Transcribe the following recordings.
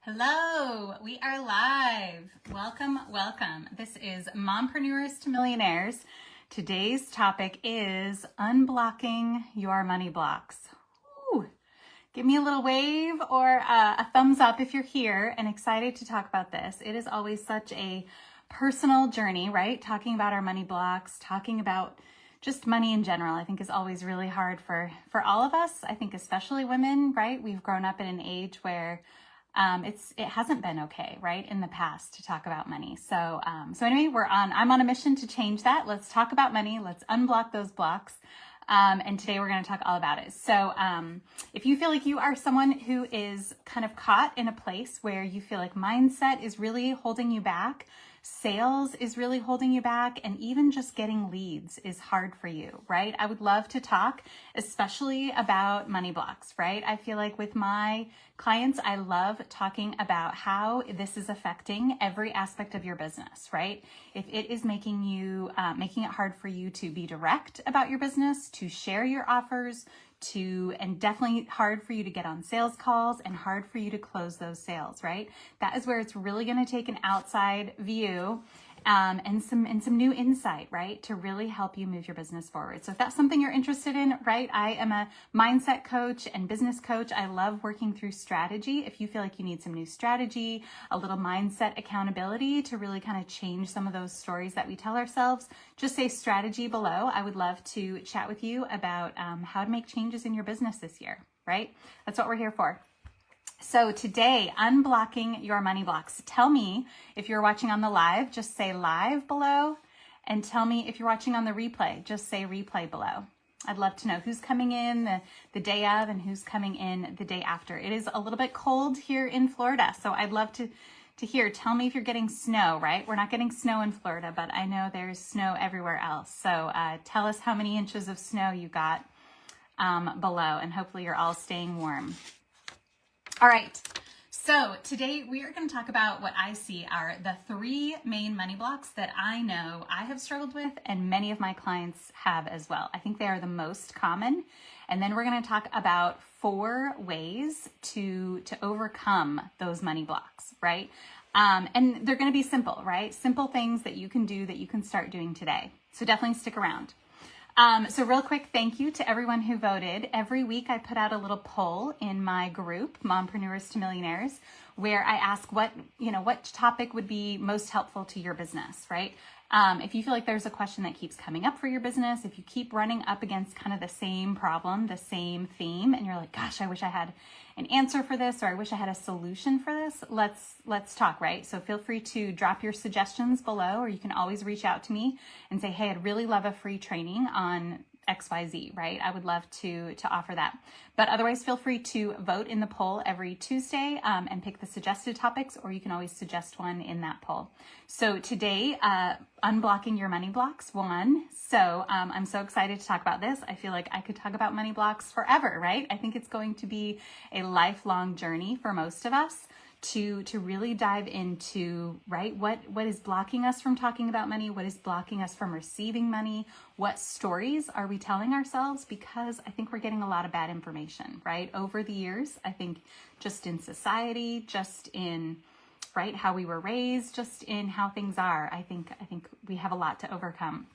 Hello, we are live. Welcome, welcome. This is Mompreneurs to Millionaires. Today's topic is unblocking your money blocks. Ooh. Give me a little wave or a thumbs up if you're here and excited to talk about this. It is always such a personal journey, right? Talking about our money blocks, talking about just money in general, I think is always really hard for all of us. I think especially women, right? We've grown up in an age where it hasn't been okay, right, in the past to talk about money. So anyway, I'm on a mission to change that. Let's talk about money. Let's unblock those blocks. And today we're going to talk all about it. So if you feel like you are someone who is kind of caught in a place where you feel like mindset is really holding you back, sales is really holding you back, and even just getting leads is hard for you, right? I would love to talk, especially about money blocks, right? I feel like with my clients, I love talking about how this is affecting every aspect of your business, right? If it is making it hard for you to be direct about your business, to share your offers, and definitely hard for you to get on sales calls and hard for you to close those sales, right? That is where it's really going to take an outside view and some new insight, right, to really help you move your business forward. So if that's something you're interested in, right, I am a mindset coach and business coach. I love working through strategy. If you feel like you need some new strategy, a little mindset accountability to really kind of change some of those stories that we tell ourselves, just say strategy below. I would love to chat with you about how to make changes in your business this year, right? That's what we're here for. So today, unblocking your money blocks. Tell me if you're watching on the live, just say live below. And tell me if you're watching on the replay, just say replay below. I'd love to know who's coming in the day of and who's coming in the day after. It is a little bit cold here in Florida, so I'd love to hear. Tell me if you're getting snow, right? We're not getting snow in Florida, but I know there's snow everywhere else. So tell us how many inches of snow you got below, and hopefully you're all staying warm. All right, so today we are going to talk about what I see are the three main money blocks that I know I have struggled with and many of my clients have as well. I think they are the most common. And then we're going to talk about 4 ways to overcome those money blocks, right? And they're going to be simple, right? Simple things that you can do that you can start doing today. So definitely stick around. So real quick, thank you to everyone who voted. Every week I put out a little poll in my group, Mompreneurs to Millionaires, where I ask what topic would be most helpful to your business, right? If you feel like there's a question that keeps coming up for your business, if you keep running up against kind of the same problem, the same theme, and you're like, gosh, I wish I had an answer for this, or I wish I had a solution for this, let's talk, right? So feel free to drop your suggestions below, or you can always reach out to me and say, hey, I'd really love a free training on XYZ, right? I would love to offer that. But otherwise, feel free to vote in the poll every Tuesday and pick the suggested topics, or you can always suggest one in that poll. So today, unblocking your money blocks, 1. So I'm so excited to talk about this. I feel like I could talk about money blocks forever, right? I think it's going to be a lifelong journey for most of us to really dive into, right, what is blocking us from talking about money, what is blocking us from receiving money, what stories are we telling ourselves, because I think we're getting a lot of bad information, right, over the years. I think just in society, just in, right, how we were raised, just in how things are, I think we have a lot to overcome.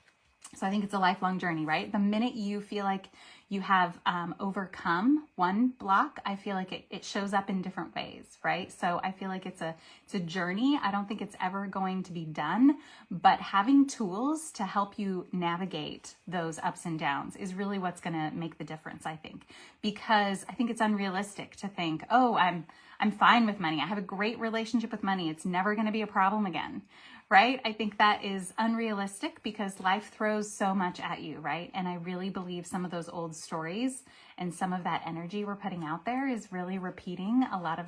So I think it's a lifelong journey, right? The minute you feel like you have overcome one block, I feel like it shows up in different ways, right? So I feel like it's a journey. I don't think it's ever going to be done, but having tools to help you navigate those ups and downs is really what's going to make the difference, I think, because I think it's unrealistic to think, oh, I'm fine with money. I have a great relationship with money. It's never going to be a problem again. Right? I think that is unrealistic because life throws so much at you, right? And I really believe some of those old stories and some of that energy we're putting out there is really repeating a lot of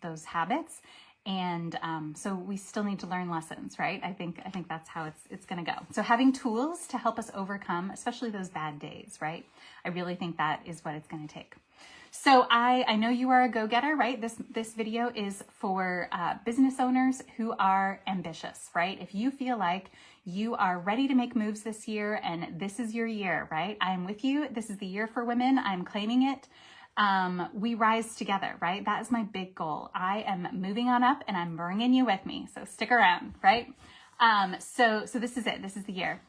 those habits. And so we still need to learn lessons, right? I think that's how it's going to go. So having tools to help us overcome, especially those bad days, right? I really think that is what it's going to take. So I know you are a go-getter, right? This video is for business owners who are ambitious, right? If you feel like you are ready to make moves this year and this is your year, right? I'm with you. This is the year for women. I'm claiming it. we rise together, right? That is my big goal. I am moving on up and I'm bringing you with me. So stick around, right? So this is it. This is the year.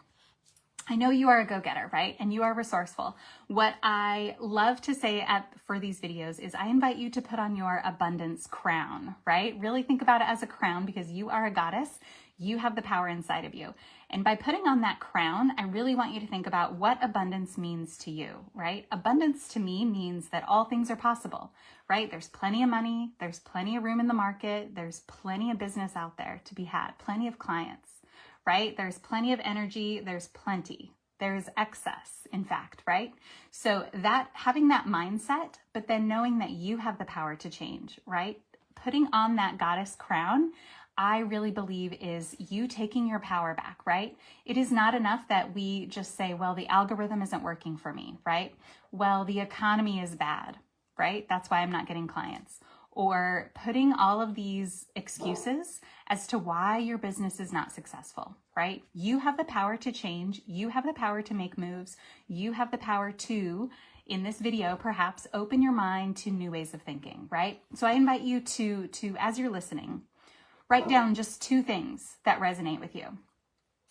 I know you are a go-getter, right? And you are resourceful. What I love to say for these videos is I invite you to put on your abundance crown, right? Really think about it as a crown because you are a goddess. You have the power inside of you. And by putting on that crown, I really want you to think about what abundance means to you, right? Abundance to me means that all things are possible, right? There's plenty of money. There's plenty of room in the market. There's plenty of business out there to be had, plenty of clients. Right? There's plenty of energy. There's plenty. There's excess, in fact, right? So that having that mindset, but then knowing that you have the power to change, right? Putting on that goddess crown, I really believe is you taking your power back, right? It is not enough that we just say, well, the algorithm isn't working for me, right? Well, the economy is bad, right? That's why I'm not getting clients. Or putting all of these excuses as to why your business is not successful, right? You have the power to change. You have the power to make moves. You have the power to, in this video, perhaps open your mind to new ways of thinking, right? So I invite you to as you're listening, write down just 2 things that resonate with you.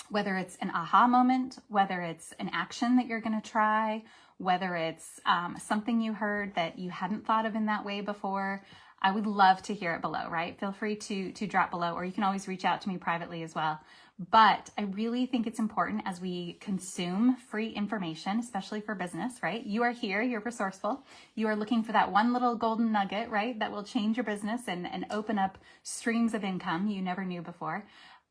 Whether it's an aha moment, whether it's an action that you're going to try, whether it's something you heard that you hadn't thought of in that way before. I would love to hear it below, right? Feel free to drop below, or you can always reach out to me privately as well. But I really think it's important as we consume free information, especially for business, right? You are here, you're resourceful. You are looking for that one little golden nugget, right? That will change your business and open up streams of income you never knew before.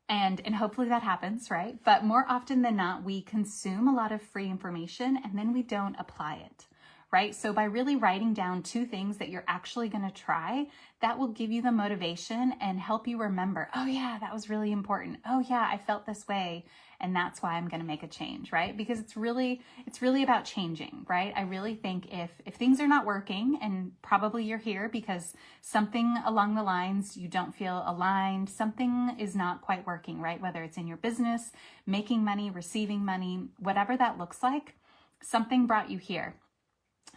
And hopefully that happens, right? But more often than not, we consume a lot of free information and then we don't apply it. Right? So by really writing down 2 things that you're actually going to try, that will give you the motivation and help you remember, oh yeah, that was really important. Oh yeah, I felt this way. And that's why I'm going to make a change, right? Because it's really about changing, right? I really think if things are not working, and probably you're here because something along the lines you don't feel aligned, something is not quite working, right? Whether it's in your business, making money, receiving money, whatever that looks like, something brought you here.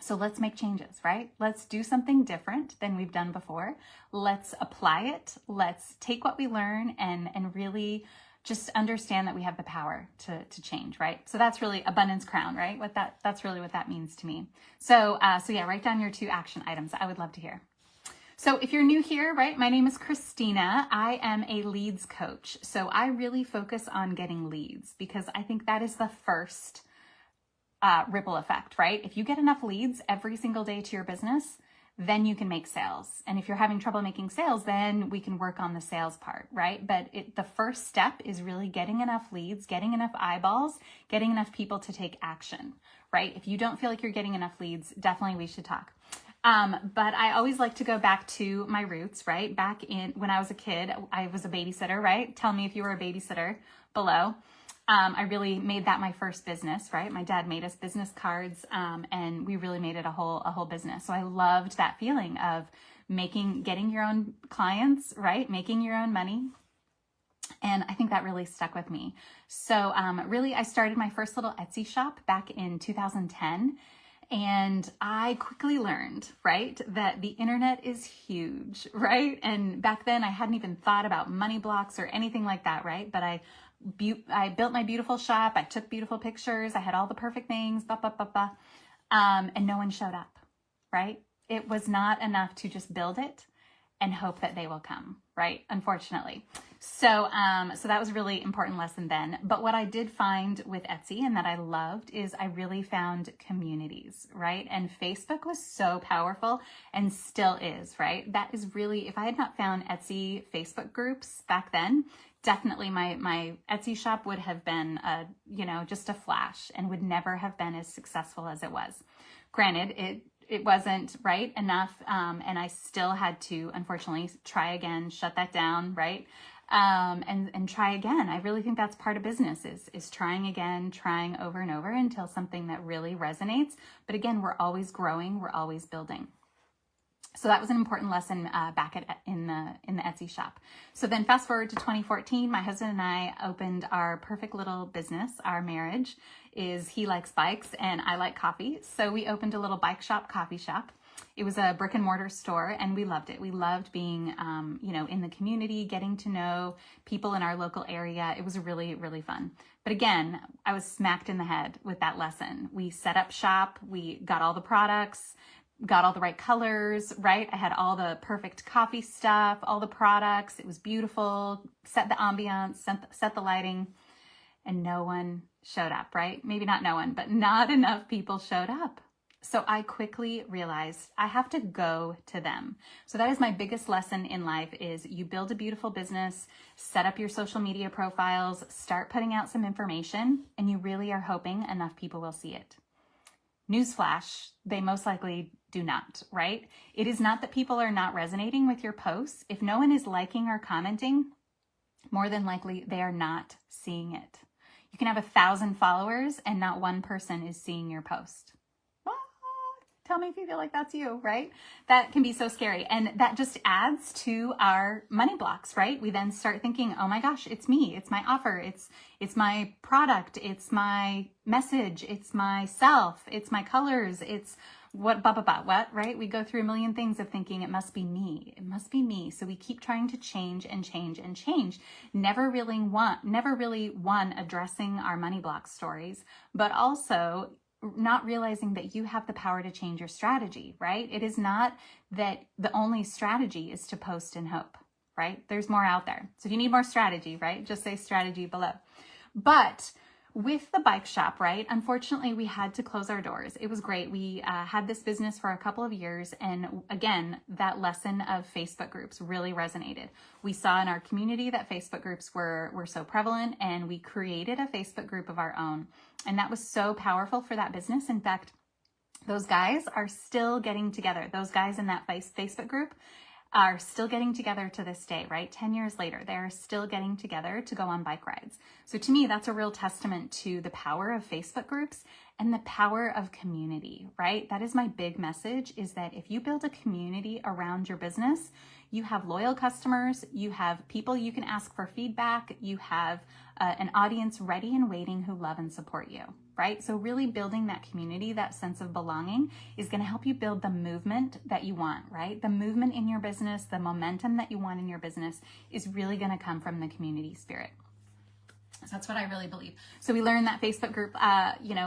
So let's make changes, right? Let's do something different than we've done before. Let's apply it. Let's take what we learn and really just understand that we have the power to change, right? So that's really abundance crown, right? That's really what that means to me. So yeah, write down your 2 action items. I would love to hear. So if you're new here, right, my name is Christina. I am a leads coach. So I really focus on getting leads because I think that is the first ripple effect, right? If you get enough leads every single day to your business, then you can make sales. And if you're having trouble making sales, then we can work on the sales part, right? But the first step is really getting enough leads, getting enough eyeballs, getting enough people to take action, right? If you don't feel like you're getting enough leads, definitely we should talk. But I always like to go back to my roots, right? Back when I was a kid, I was a babysitter, right? Tell me if you were a babysitter below. I really made that my first business, right? My dad made us business cards, and we really made it a whole business. So I loved that feeling of getting your own clients, right? Making your own money. And I think that really stuck with me. So, really, I started my first little Etsy shop back in 2010. And I quickly learned, right, that the internet is huge, right? And back then I hadn't even thought about money blocks or anything like that, right? But I built my beautiful shop. I took beautiful pictures. I had all the perfect things, and no one showed up, right? It was not enough to just build it and hope that they will come, right? Unfortunately. So that was a really important lesson then. But what I did find with Etsy and that I loved is I really found communities, right? And Facebook was so powerful and still is, right? That is really, if I had not found Etsy Facebook groups back then, definitely my Etsy shop would have been just a flash and would never have been as successful as it was. Granted, it wasn't right enough, and I still had to, unfortunately, try again, shut that down, right? And try again. I really think that's part of business is trying again, trying over and over until something that really resonates. But again, we're always growing, we're always building. So that was an important lesson back in the Etsy shop. So then fast forward to 2014, my husband and I opened our perfect little business. Our marriage is he likes bikes and I like coffee. So we opened a little bike shop, coffee shop. It was a brick and mortar store, and we loved it. We loved being, in the community, getting to know people in our local area. It was really, really fun. But again, I was smacked in the head with that lesson. We set up shop, we got all the products, got all the right colors, right? I had all the perfect coffee stuff, all the products. It was beautiful, set the ambiance, set the lighting, and no one showed up, right? Maybe not no one, but not enough people showed up. So I quickly realized I have to go to them. So that is my biggest lesson in life is you build a beautiful business, set up your social media profiles, start putting out some information, and you really are hoping enough people will see it. Newsflash, they most likely do not, right? It is not that people are not resonating with your posts. If no one is liking or commenting, more than likely they are not seeing it. You can have 1,000 followers and not one person is seeing your post. Tell me if you feel like that's you, right? That can be so scary. And that just adds to our money blocks, right? We then start thinking, oh my gosh, it's me, it's my offer, it's my product, it's my message, it's myself, it's my colors, it's what, right? We go through a million things of thinking it must be me. It must be me. So we keep trying to change and change and change. Never really one addressing our money block stories, but also not realizing that you have the power to change your strategy, right? It is not that the only strategy is to post and hope, right? There's more out there. So if you need more strategy, right? Just say strategy below. But with the bike shop, right? Unfortunately, we had to close our doors. It was great. We had this business for a couple of years. And again, that lesson of Facebook groups really resonated. We saw in our community that Facebook groups were so prevalent, and we created a Facebook group of our own. And that was so powerful for that business. In fact, those guys are still getting together. Those guys in that Facebook group are still getting together to this day, right? 10 years later, they're still getting together to go on bike rides. So to me, that's a real testament to the power of Facebook groups and the power of community, right? That is my big message, is that if you build a community around your business, you have loyal customers, you have people you can ask for feedback, you have an audience ready and waiting who love and support you, right? So really building that community, that sense of belonging, is going to help you build the movement that you want, right? The movement in your business, the momentum that you want in your business is really going to come from the community spirit. So that's what I really believe. So we learned that Facebook group,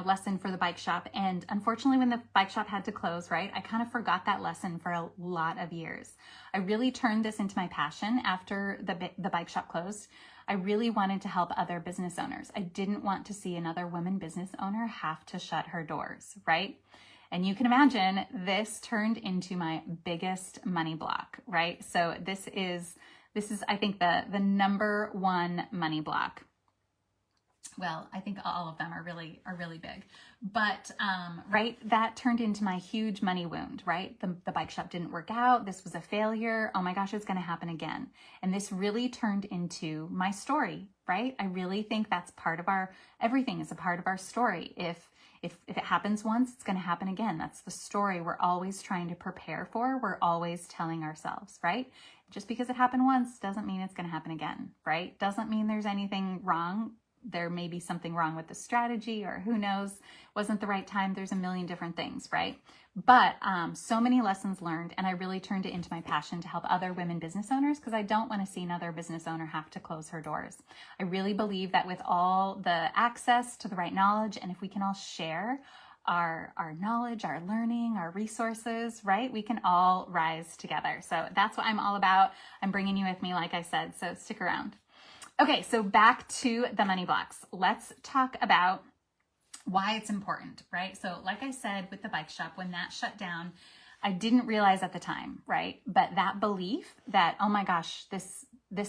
lesson for the bike shop. And unfortunately, when the bike shop had to close, right, I kind of forgot that lesson for a lot of years. I really turned this into my passion after the bike shop closed. I really wanted to help other business owners. I didn't want to see another woman business owner have to shut her doors, right? And you can imagine this turned into my biggest money block, right? So this is I think the number one money block. Well, I think all of them are really big, but, right, that turned into my huge money wound, right? The bike shop didn't work out. This was a failure. Oh my gosh, it's going to happen again. And this really turned into my story, right? I really think that's everything is a part of our story. If it happens once, it's going to happen again. That's the story we're always trying to prepare for. We're always telling ourselves, right? Just because it happened once doesn't mean it's going to happen again, right? Doesn't mean there's anything wrong. There may be something wrong with the strategy, or who knows, wasn't the right time. There's a million different things, right? But so many lessons learned, and I really turned it into my passion to help other women business owners, because I don't want to see another business owner have to close her doors. I really believe that with all the access to the right knowledge, and if we can all share our knowledge, our learning, our resources, right, we can all rise together. So that's what I'm all about. I'm bringing you with me, like I said, so stick around. Okay, so back to the money blocks. Let's talk about why it's important, right? So like I said, with the bike shop, when that shut down, I didn't realize at the time, right? But that belief that, oh my gosh, this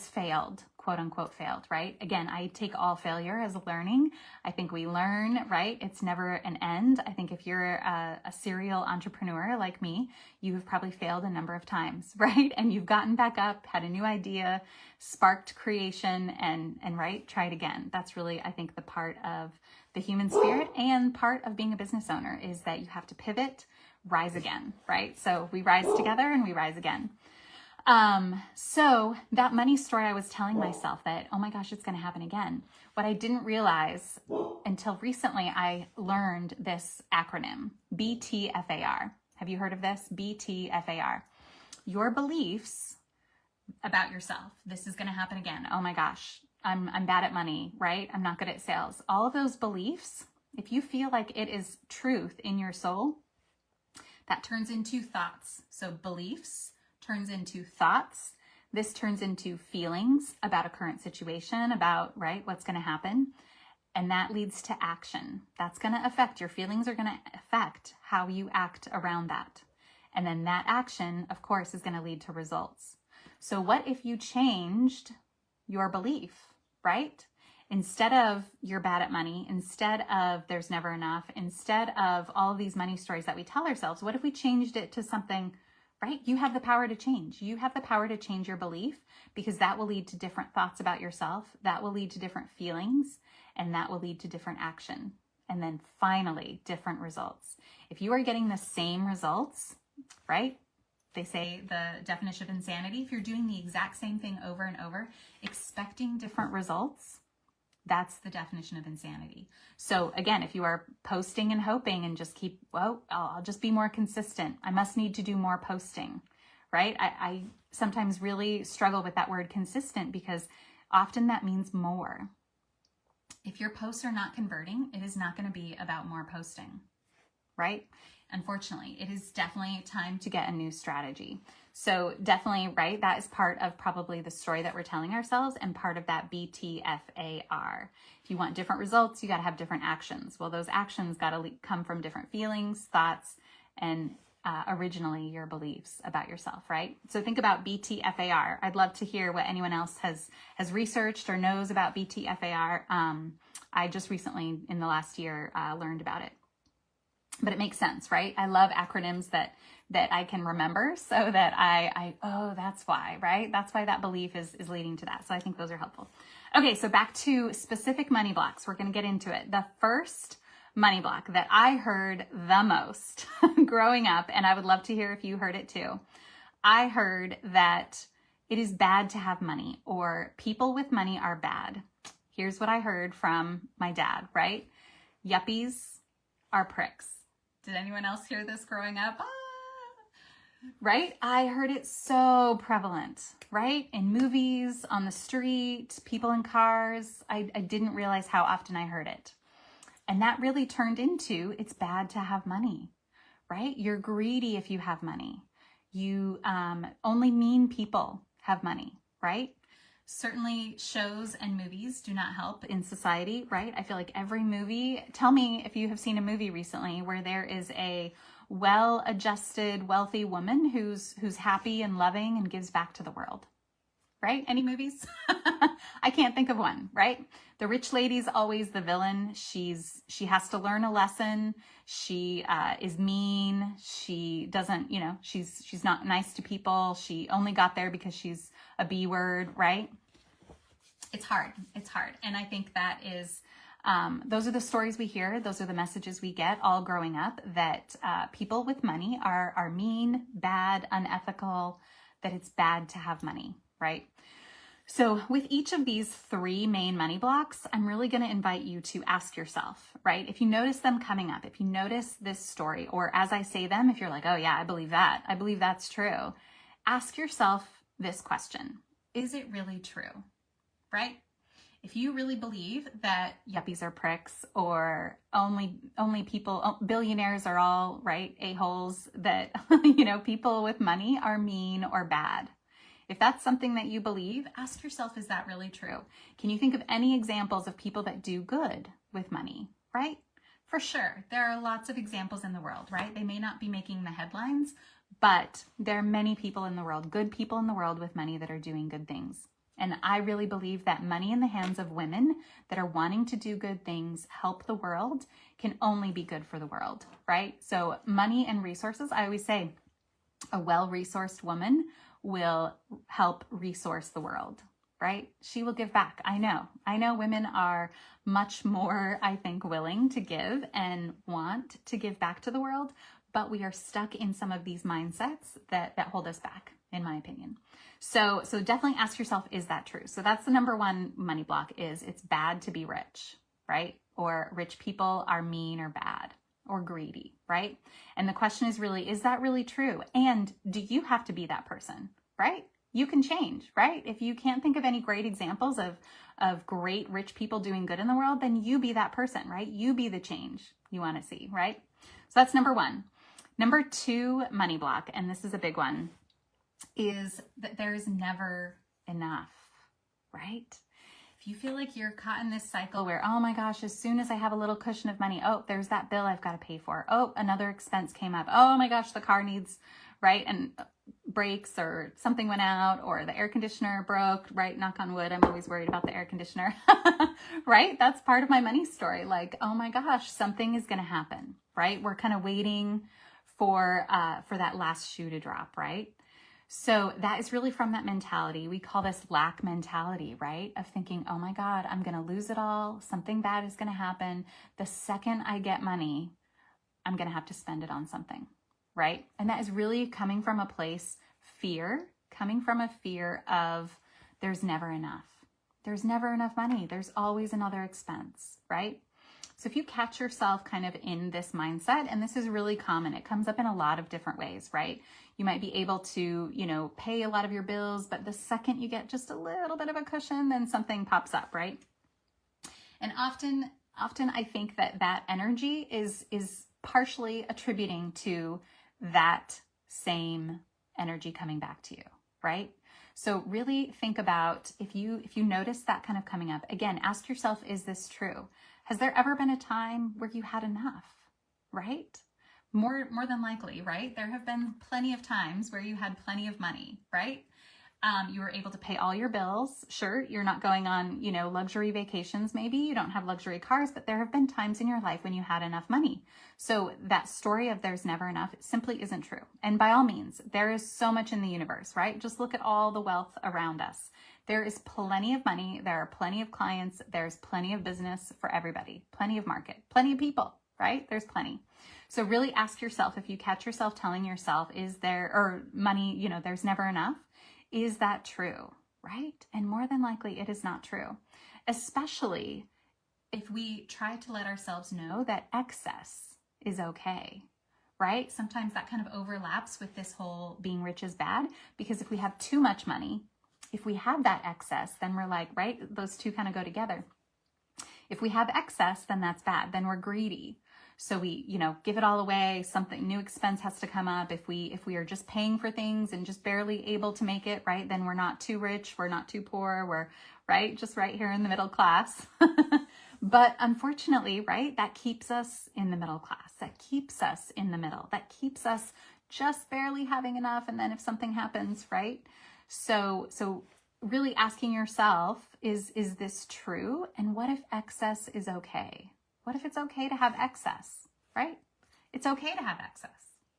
failed, quote unquote failed, right? Again, I take all failure as a learning. I think we learn, right? It's never an end. I think if you're a serial entrepreneur like me, you've probably failed a number of times, right? And you've gotten back up, had a new idea, sparked creation, and right, tried again. That's really, I think, the part of the human spirit and part of being a business owner, is that you have to pivot, rise again, right? So we rise together and we rise again. So that money story, I was telling myself that, oh my gosh, it's going to happen again. What I didn't realize until recently, I learned this acronym, BTFAR. Have you heard of this? BTFAR. Your beliefs about yourself. This is going to happen again. Oh my gosh, I'm bad at money, right? I'm not good at sales. All of those beliefs, if you feel like it is truth in your soul, that turns into thoughts. So beliefs turns into thoughts. This turns into feelings about a current situation, about, right, what's going to happen. And that leads to action. That's going to affect, your feelings are going to affect how you act around that. And then that action, of course, is going to lead to results. So what if you changed your belief, right? Instead of you're bad at money, instead of there's never enough, instead of all of these money stories that we tell ourselves, what if we changed it to something, right? You have the power to change. You have the power to change your belief, because that will lead to different thoughts about yourself. That will lead to different feelings, and that will lead to different action. And then finally, different results. If you are getting the same results, right? They say the definition of insanity, if you're doing the exact same thing over and over, expecting different results, that's the definition of insanity. So again, if you are posting and hoping and just keep, well, I'll just be more consistent. I must need to do more posting, right? I sometimes really struggle with that word consistent, because often that means more. If your posts are not converting, it is not going to be about more posting, right? Unfortunately, it is definitely time to get a new strategy. So definitely, right, that is part of probably the story that we're telling ourselves, and part of that BTFAR. If you want different results, you got to have different actions. Well, those actions got to come from different feelings, thoughts, and originally your beliefs about yourself, right? So think about BTFAR. I'd love to hear what anyone else has researched or knows about BTFAR. I just recently, in the last year, learned about it. But it makes sense, right? I love acronyms that I can remember, so that oh, that's why, right? That's why that belief is leading to that. So I think those are helpful. Okay, so back to specific money blocks. We're going to get into it. The first money block that I heard the most growing up, and I would love to hear if you heard it too. I heard that it is bad to have money, or people with money are bad. Here's what I heard from my dad, right? Yuppies are pricks. Did anyone else hear this growing up? Right? I heard it so prevalent, right? In movies, on the street, people in cars. I didn't realize how often I heard it. And that really turned into, it's bad to have money, right? You're greedy if you have money. You only mean people have money, right? Certainly shows and movies do not help in society, right? I feel like every movie, tell me if you have seen a movie recently where there is a well-adjusted, wealthy woman who's happy and loving and gives back to the world, right? Any movies? I can't think of one, right? The rich lady's always the villain. She has to learn a lesson. She is mean. She doesn't, she's not nice to people. She only got there because she's a B word, right? It's hard. It's hard. And I think that is, those are the stories we hear. Those are the messages we get all growing up, that people with money are mean, bad, unethical, that it's bad to have money, right? So with each of these three main money blocks, I'm really going to invite you to ask yourself, right? If you notice them coming up, if you notice this story, or as I say them, if you're like, oh yeah, I believe that. I believe that's true. Ask yourself this question. Is it really true, right? If you really believe that yuppies are pricks, or only people, billionaires are all, right, a-holes, that, people with money are mean or bad. If that's something that you believe, ask yourself, is that really true? Can you think of any examples of people that do good with money, right? For sure, there are lots of examples in the world, right? They may not be making the headlines, but there are many people in the world, good people in the world with money, that are doing good things. And I really believe that money in the hands of women that are wanting to do good things, help the world, can only be good for the world, right? So money and resources, I always say, a well-resourced woman will help resource the world, right? She will give back. I know women are much more, I think, willing to give and want to give back to the world, but we are stuck in some of these mindsets that hold us back, in my opinion. So definitely ask yourself, is that true? So that's the number one money block, is it's bad to be rich, right? Or rich people are mean or bad. or greedy, right? And the question is really, is that really true? And do you have to be that person, right? You can change, right? If you can't think of any great examples of great rich people doing good in the world, then you be that person, right? You be the change you want to see, right? So that's number one. Number two money block, and this is a big one, is that there's never enough, right? If you feel like you're caught in this cycle where, oh my gosh, as soon as I have a little cushion of money, oh, there's that bill I've got to pay for. Oh, another expense came up. Oh my gosh, the car needs, right? And brakes or something went out or the air conditioner broke, right? Knock on wood. I'm always worried about the air conditioner, right? That's part of my money story. Like, oh my gosh, something is going to happen, right? We're kind of waiting for that last shoe to drop, right? So that is really from that mentality. We call this lack mentality, right? Of thinking, oh my God, I'm going to lose it all. Something bad is going to happen. The second I get money, I'm going to have to spend it on something, right? And that is really coming from a place, coming from a fear of there's never enough. There's never enough money. There's always another expense, right? So if you catch yourself kind of in this mindset, and this is really common, it comes up in a lot of different ways, right? You might be able to, pay a lot of your bills, but the second you get just a little bit of a cushion, then something pops up, right? And often I think that energy is partially attributing to that same energy coming back to you, right? So really think about if you notice that kind of coming up, again, ask yourself, is this true? Has there ever been a time where you had enough, right? More than likely, right? There have been plenty of times where you had plenty of money, right? You were able to pay all your bills. Sure, you're not going on, luxury vacations. Maybe you don't have luxury cars, but there have been times in your life when you had enough money. So that story of there's never enough simply isn't true. And by all means, there is so much in the universe, right? Just look at all the wealth around us. There is plenty of money. There are plenty of clients. There's plenty of business for everybody, plenty of market, plenty of people, right? There's plenty. So really ask yourself, if you catch yourself telling yourself, money, there's never enough. Is that true, right? And more than likely it is not true, especially if we try to let ourselves know that excess is okay, right? Sometimes that kind of overlaps with this whole being rich is bad, because if we have too much money, if we have that excess, then we're like, right? Those two kind of go together. If we have excess, then that's bad. Then we're greedy. So we, give it all away. Something new expense has to come up. If we are just paying for things and just barely able to make it, right? Then we're not too rich. We're not too poor. We're right. Just right here in the middle class. But unfortunately, right, that keeps us in the middle class. That keeps us in the middle. That keeps us just barely having enough. And then if something happens, right? So really asking yourself, is this true? And what if excess is okay? What if it's okay to have excess, right? It's okay to have excess.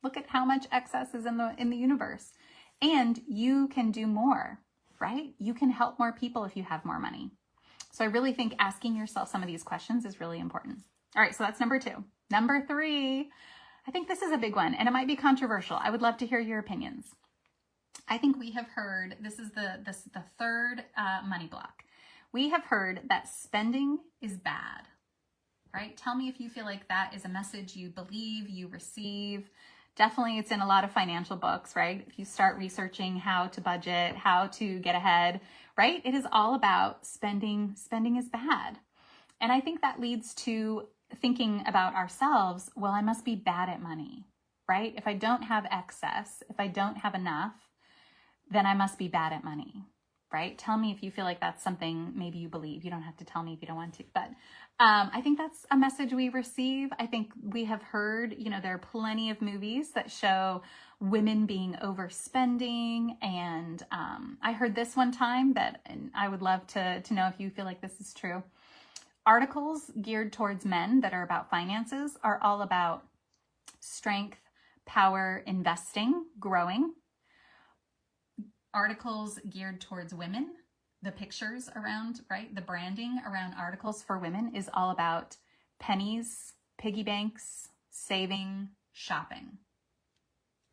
Look at how much excess is in the universe. And you can do more, right? You can help more people if you have more money. So I really think asking yourself some of these questions is really important. All right, so that's number two. Number three, I think this is a big one, and it might be controversial. I would love to hear your opinions. I think we have heard, this is the third money block. We have heard that spending is bad, right? Tell me if you feel like that is a message you believe, you receive. Definitely it's in a lot of financial books, right? If you start researching how to budget, how to get ahead, right? It is all about spending. Spending is bad. And I think that leads to thinking about ourselves, well, I must be bad at money, right? If I don't have excess, if I don't have enough, then I must be bad at money, right? Tell me if you feel like that's something maybe you believe. You don't have to tell me if you don't want to, but I think that's a message we receive. I think we have heard, there are plenty of movies that show women being overspending. And I heard this one time and I would love to know if you feel like this is true. Articles geared towards men that are about finances are all about strength, power, investing, growing. Articles geared towards women, the pictures around, right? The branding around articles for women is all about pennies, piggy banks, saving, shopping,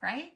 right?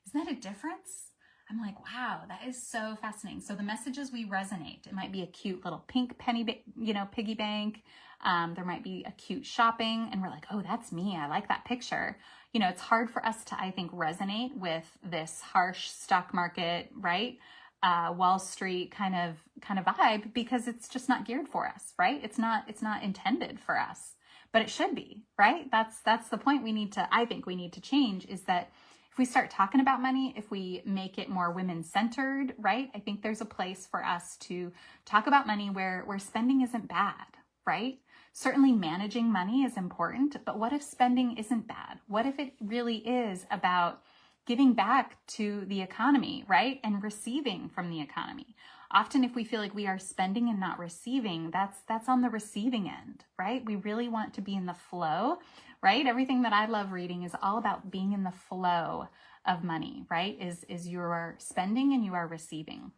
Isn't that a difference? I'm like, wow, that is so fascinating. So the messages we resonate, it might be a cute little pink piggy bank. There might be a cute shopping and we're like, oh, that's me. I like that picture. It's hard for us to, I think, resonate with this harsh stock market, right? Wall Street kind of vibe, because it's just not geared for us, right? It's not intended for us, but it should be, right? That's the point I think we need to change, is that if we start talking about money, if we make it more women-centered, right? I think there's a place for us to talk about money where spending isn't bad, right? Certainly managing money is important, but what if spending isn't bad? What if it really is about giving back to the economy, right? And receiving from the economy. Often if we feel like we are spending and not receiving, that's on the receiving end, right? We really want to be in the flow, right? Everything that I love reading is all about being in the flow of money, right? Is you are spending and you are receiving.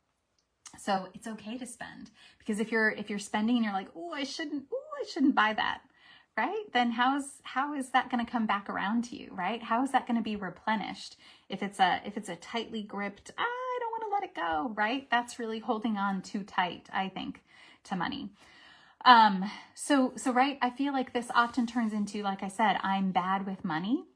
So it's okay to spend, because if you're spending and you're like, oh, I shouldn't buy that, right? Then how is that going to come back around to you, right? How is that going to be replenished? If it's a tightly gripped, I don't want to let it go, right? That's really holding on too tight, I think, to money. So right, I feel like this often turns into, like I said, I'm bad with money.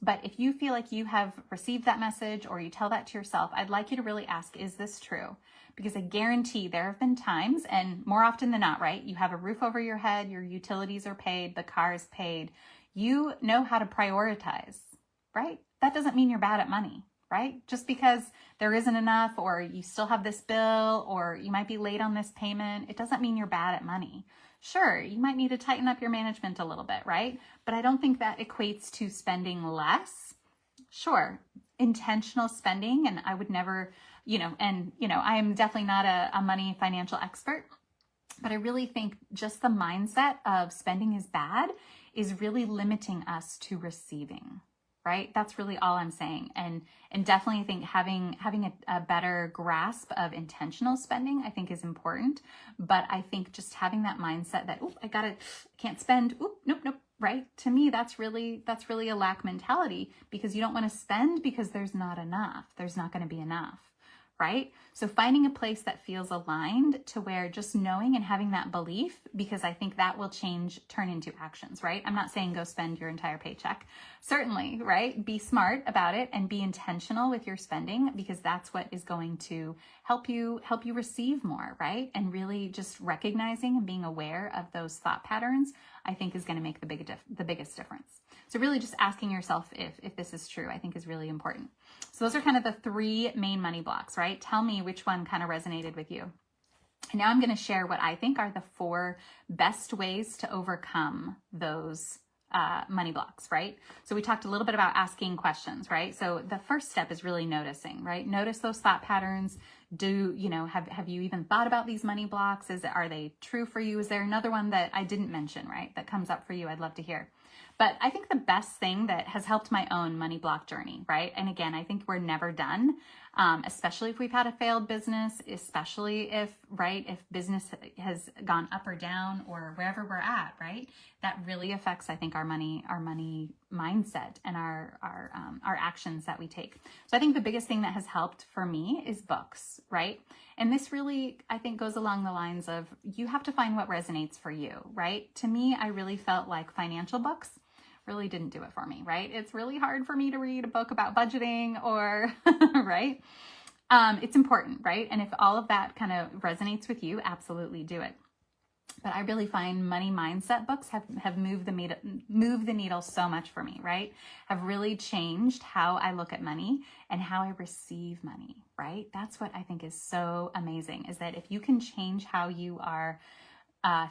But if you feel like you have received that message or you tell that to yourself, I'd like you to really ask, is this true? Because I guarantee there have been times, and more often than not, right? You have a roof over your head, your utilities are paid, the car is paid. You know how to prioritize, right? That doesn't mean you're bad at money, right? Just because there isn't enough, or you still have this bill, or you might be late on this payment, it doesn't mean you're bad at money. Sure, you might need to tighten up your management a little bit, right? But I don't think that equates to spending less. Sure, intentional spending, and I would never, I am definitely not a money financial expert, but I really think just the mindset of spending is bad is really limiting us to receiving, right? That's really all I'm saying. And definitely I think having a better grasp of intentional spending, I think, is important. But I think just having that mindset that, I can't spend, nope, right? To me, that's really a lack mentality, because you don't want to spend because there's not enough. There's not going to be enough, right? So finding a place that feels aligned to where just knowing and having that belief, because I think that will turn into actions, right? I'm not saying go spend your entire paycheck. Certainly, right? Be smart about it and be intentional with your spending, because that's what is going to help you receive more, right? And really just recognizing and being aware of those thought patterns, I think, is going to make the biggest difference. So really just asking yourself if this is true, I think, is really important. So those are kind of the 3 main money blocks, right? Tell me which one kind of resonated with you. And now I'm going to share what I think are the 4 best ways to overcome those money blocks, right? So we talked a little bit about asking questions, right? So the first step is really noticing, right? Notice those thought patterns. Have you even thought about these money blocks? Are they true for you? Is there another one that I didn't mention, right, that comes up for you? I'd love to hear. But I think the best thing that has helped my own money block journey, right? And again, I think we're never done, especially if we've had a failed business, especially if business has gone up or down or wherever we're at, right? That really affects, I think, our money mindset and our actions that we take. So I think the biggest thing that has helped for me is books, right? And this really, I think, goes along the lines of you have to find what resonates for you, right? To me, I really felt like financial books really didn't do it for me, right? It's really hard for me to read a book about budgeting or, right? It's important, right? And if all of that kind of resonates with you, absolutely do it. But I really find money mindset books have moved the needle so much for me, right? Have really changed how I look at money and how I receive money, right? That's what I think is so amazing, is that if you can change how you are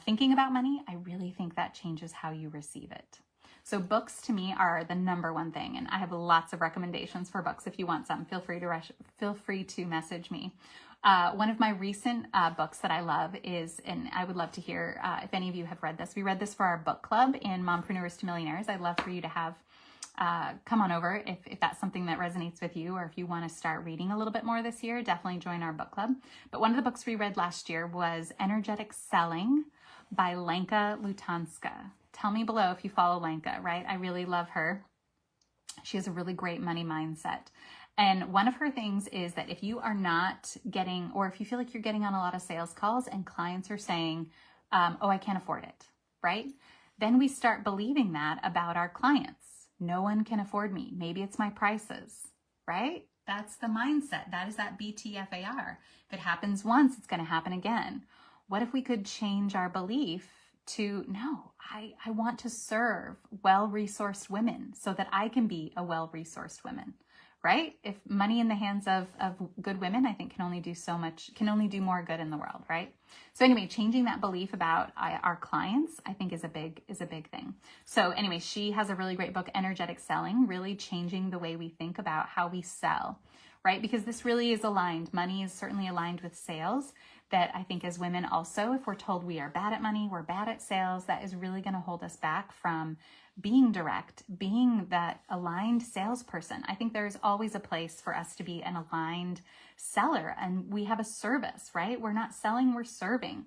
thinking about money, I really think that changes how you receive it. So books to me are the number one thing, and I have lots of recommendations for books. If you want some, feel free to message me. One of my recent books that I love is, and I would love to hear if any of you have read this. We read this for our book club in Mompreneurs to Millionaires. I'd love for you to have come on over if that's something that resonates with you, or if you want to start reading a little bit more this year, definitely join our book club. But one of the books we read last year was Energetic Selling by Lenka Lutanska. Tell me below if you follow Lenka, right? I really love her. She has a really great money mindset. And one of her things is that if you are not getting, or if you feel like you're getting on a lot of sales calls and clients are saying, oh, I can't afford it, right? Then we start believing that about our clients. No one can afford me. Maybe it's my prices, right? That's the mindset. That is that BTFAR. If it happens once, it's going to happen again. What if we could change our belief to, no, I want to serve well-resourced women so that I can be a well-resourced woman, right? If money in the hands of good women, I think can only do so much, can only do more good in the world, right? So anyway, changing that belief about our clients, I think is a big thing. So anyway, she has a really great book, Energetic Selling, really changing the way we think about how we sell, right? Because this really is aligned. Money is certainly aligned with sales. That I think as women also, if we're told we are bad at money, we're bad at sales, that is really going to hold us back from being direct, being that aligned salesperson. I think there's always a place for us to be an aligned seller, and we have a service, right? We're not selling, we're serving.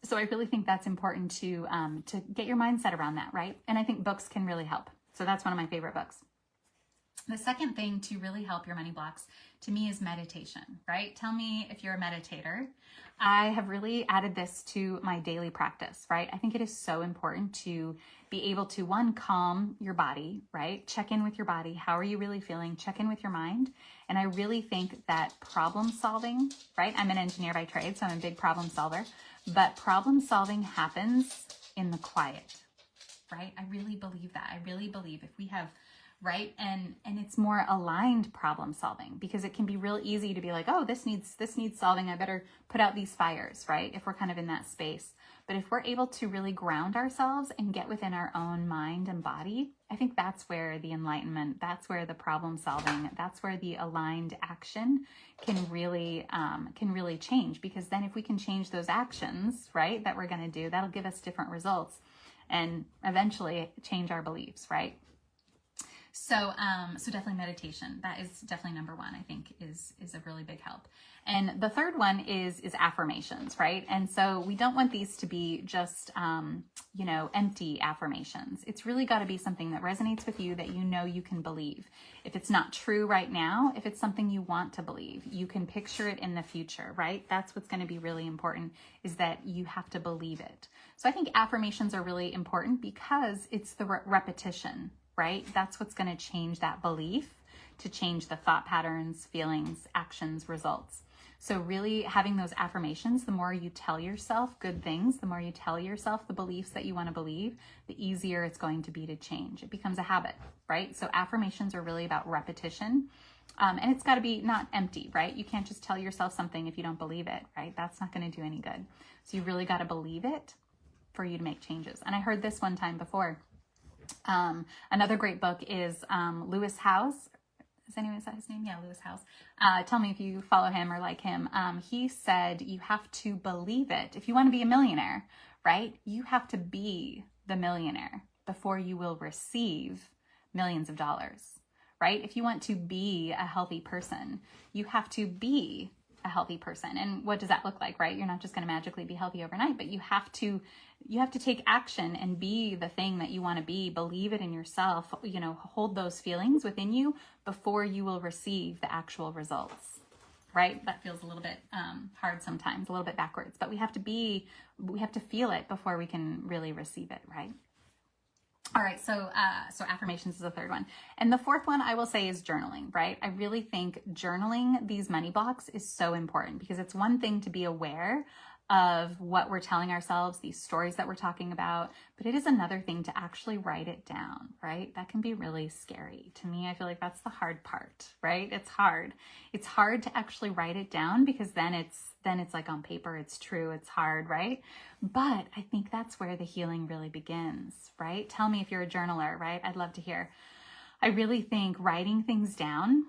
So I really think that's important to get your mindset around that, right? And I think books can really help. So that's one of my favorite books. The second thing to really help your money blocks to me is meditation, right? Tell me if you're a meditator. I have really added this to my daily practice, right? I think it is so important to be able to, one, calm your body, right? Check in with your body. How are you really feeling? Check in with your mind. And I really think that problem solving, right? I'm an engineer by trade, so I'm a big problem solver, but problem solving happens in the quiet, right? I really believe that. I really believe if we have, right? And it's more aligned problem solving, because it can be real easy to be like, oh, this needs solving. I better put out these fires, right? If we're kind of in that space. But if we're able to really ground ourselves and get within our own mind and body, I think that's where the enlightenment, that's where the problem solving, that's where the aligned action can really change. Because then if we can change those actions, right, that we're going to do, that'll give us different results and eventually change our beliefs, right? So definitely meditation. That is definitely number one, I think is a really big help. And the third one is affirmations, right? And so we don't want these to be just, empty affirmations. It's really got to be something that resonates with you, that you know you can believe. If it's not true right now, if it's something you want to believe, you can picture it in the future, right? That's what's going to be really important, is that you have to believe it. So I think affirmations are really important because it's the repetition, right? That's what's going to change that belief, to change the thought patterns, feelings, actions, results. So really having those affirmations, the more you tell yourself good things, the more you tell yourself the beliefs that you want to believe, the easier it's going to be to change. It becomes a habit, right? So affirmations are really about repetition. And it's got to be not empty, right? You can't just tell yourself something if you don't believe it, right? That's not going to do any good. So you really got to believe it for you to make changes. And I heard this one time before. Another great book is Lewis Howes. Is that his name? Yeah, Lewis Howes. Tell me if you follow him or like him. He said you have to believe it. If you want to be a millionaire, right, you have to be the millionaire before you will receive millions of dollars, right? If you want to be a healthy person, you have to be a healthy person. And what does that look like, right? You're not just going to magically be healthy overnight, but you have to take action and be the thing that you want to be. Believe it in yourself, hold those feelings within you before you will receive the actual results, right? That feels a little bit hard sometimes, a little bit backwards, but we have to feel it before we can really receive it, right? All right, so affirmations is the third one. And the fourth one I will say is journaling, right? I really think journaling these money blocks is so important, because it's one thing to be aware of what we're telling ourselves, these stories that we're talking about, but it is another thing to actually write it down, right? That can be really scary. To me, I feel like that's the hard part, right? It's hard. It's hard to actually write it down, because then it's like on paper, it's true, it's hard, right? But I think that's where the healing really begins, right? Tell me if you're a journaler, right? I'd love to hear. I really think writing things down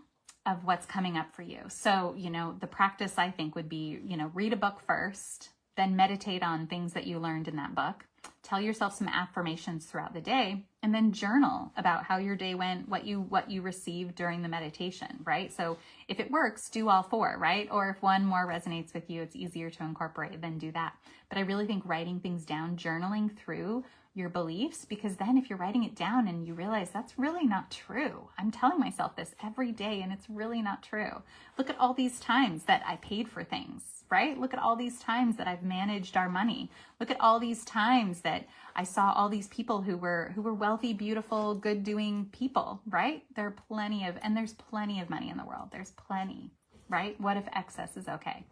of what's coming up for you. So, the practice I think would be, read a book first, then meditate on things that you learned in that book. Tell yourself some affirmations throughout the day, and then journal about how your day went, what you received during the meditation, right? So if it works, do all four, right? Or if one more resonates with you, it's easier to incorporate, then do that. But I really think writing things down, journaling through your beliefs, because then if you're writing it down and you realize that's really not true, I'm telling myself this every day and it's really not true. Look at all these times that I paid for things, right? Look at all these times that I've managed our money. Look at all these times that I saw all these people who were wealthy, beautiful, good doing people, right? There's plenty of money in the world. There's plenty, right? What if excess is okay?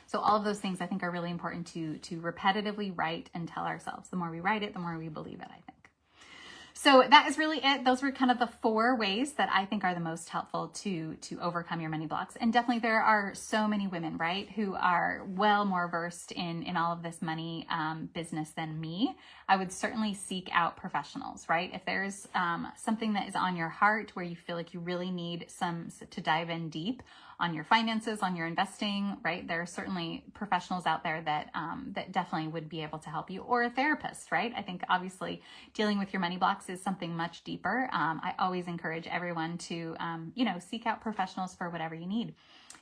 So all of those things I think are really important to repetitively write and tell ourselves. The more we write it, the more we believe it, I think. So that is really it. Those were kind of the 4 ways that I think are the most helpful to overcome your money blocks. And definitely there are so many women, right, who are well more versed in all of this money business than me. I would certainly seek out professionals, right? If there's something that is on your heart where you feel like you really need to dive in deep on your finances, on your investing, right? There are certainly professionals out there that that definitely would be able to help you, or a therapist, right? I think obviously dealing with your money blocks is something much deeper. I always encourage everyone to, seek out professionals for whatever you need.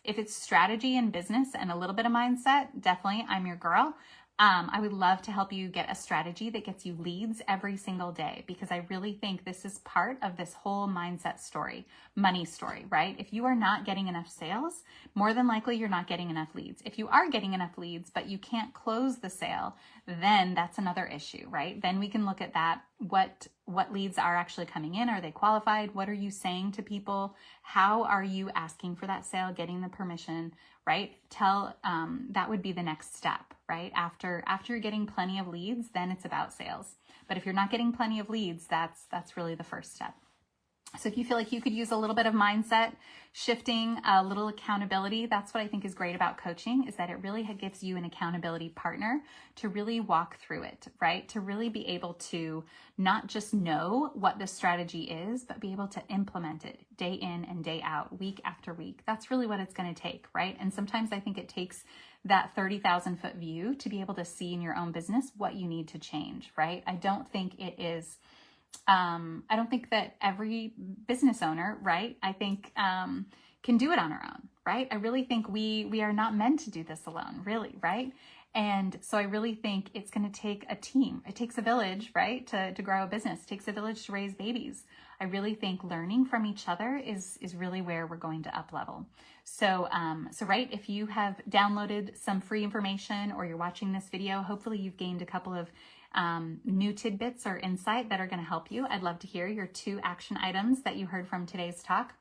If it's strategy and business and a little bit of mindset, definitely I'm your girl. I would love to help you get a strategy that gets you leads every single day, because I really think this is part of this whole mindset story, money story, right? If you are not getting enough sales, more than likely you're not getting enough leads. If you are getting enough leads, but you can't close the sale, then that's another issue, right? Then we can look at that. What leads are actually coming in? Are they qualified? What are you saying to people? How are you asking for that sale, getting the permission, right? That would be the next step, right? After you're getting plenty of leads, then it's about sales. But if you're not getting plenty of leads, that's really the first step. So if you feel like you could use a little bit of mindset shifting, a little accountability, that's what I think is great about coaching, is that it really gives you an accountability partner to really walk through it, right? To really be able to not just know what the strategy is, but be able to implement it day in and day out, week after week. That's really what it's going to take, right? And sometimes I think it takes that 30,000 foot view to be able to see in your own business what you need to change, right? I don't think that every business owner, right, I think can do it on our own, right? I really think we are not meant to do this alone, really, right? And so I really think it's going to take a team. It takes a village, right, to grow a business. It takes a village to raise babies. I really think learning from each other is really where we're going to up level. So right, if you have downloaded some free information or you're watching this video, hopefully you've gained a couple of new tidbits or insight that are going to help you. I'd love to hear your 2 action items that you heard from today's talk.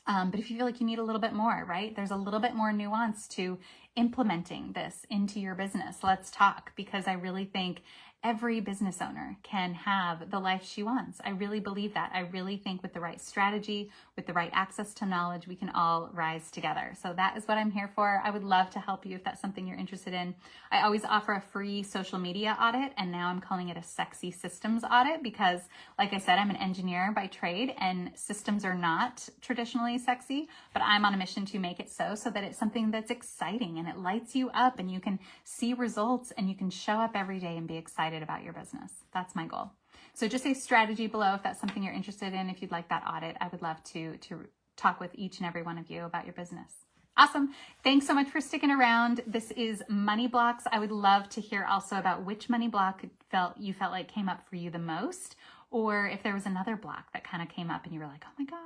But if you feel like you need a little bit more, right, there's a little bit more nuance to implementing this into your business. Let's talk, because I really think every business owner can have the life she wants. I really believe that. I really think with the right strategy, with the right access to knowledge, we can all rise together. So that is what I'm here for. I would love to help you if that's something you're interested in. I always offer a free social media audit, and now I'm calling it a sexy systems audit because, like I said, I'm an engineer by trade and systems are not traditionally sexy, but I'm on a mission to make it so that it's something that's exciting and it lights you up and you can see results and you can show up every day and be excited about your business. That's my goal. So just say strategy below if that's something you're interested in. If you'd like that audit, I would love to talk with each and every one of you about your business. Awesome. Thanks so much for sticking around. This is money blocks. I would love to hear also about which money block you felt like came up for you the most, or if there was another block that kind of came up and you were like, oh my gosh,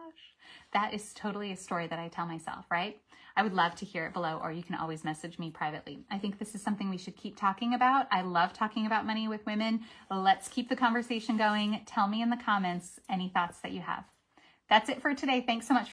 that is totally a story that I tell myself, right? I would love to hear it below, or you can always message me privately. I think this is something we should keep talking about. I love talking about money with women. Let's keep the conversation going. Tell me in the comments any thoughts that you have. That's it for today. Thanks so much.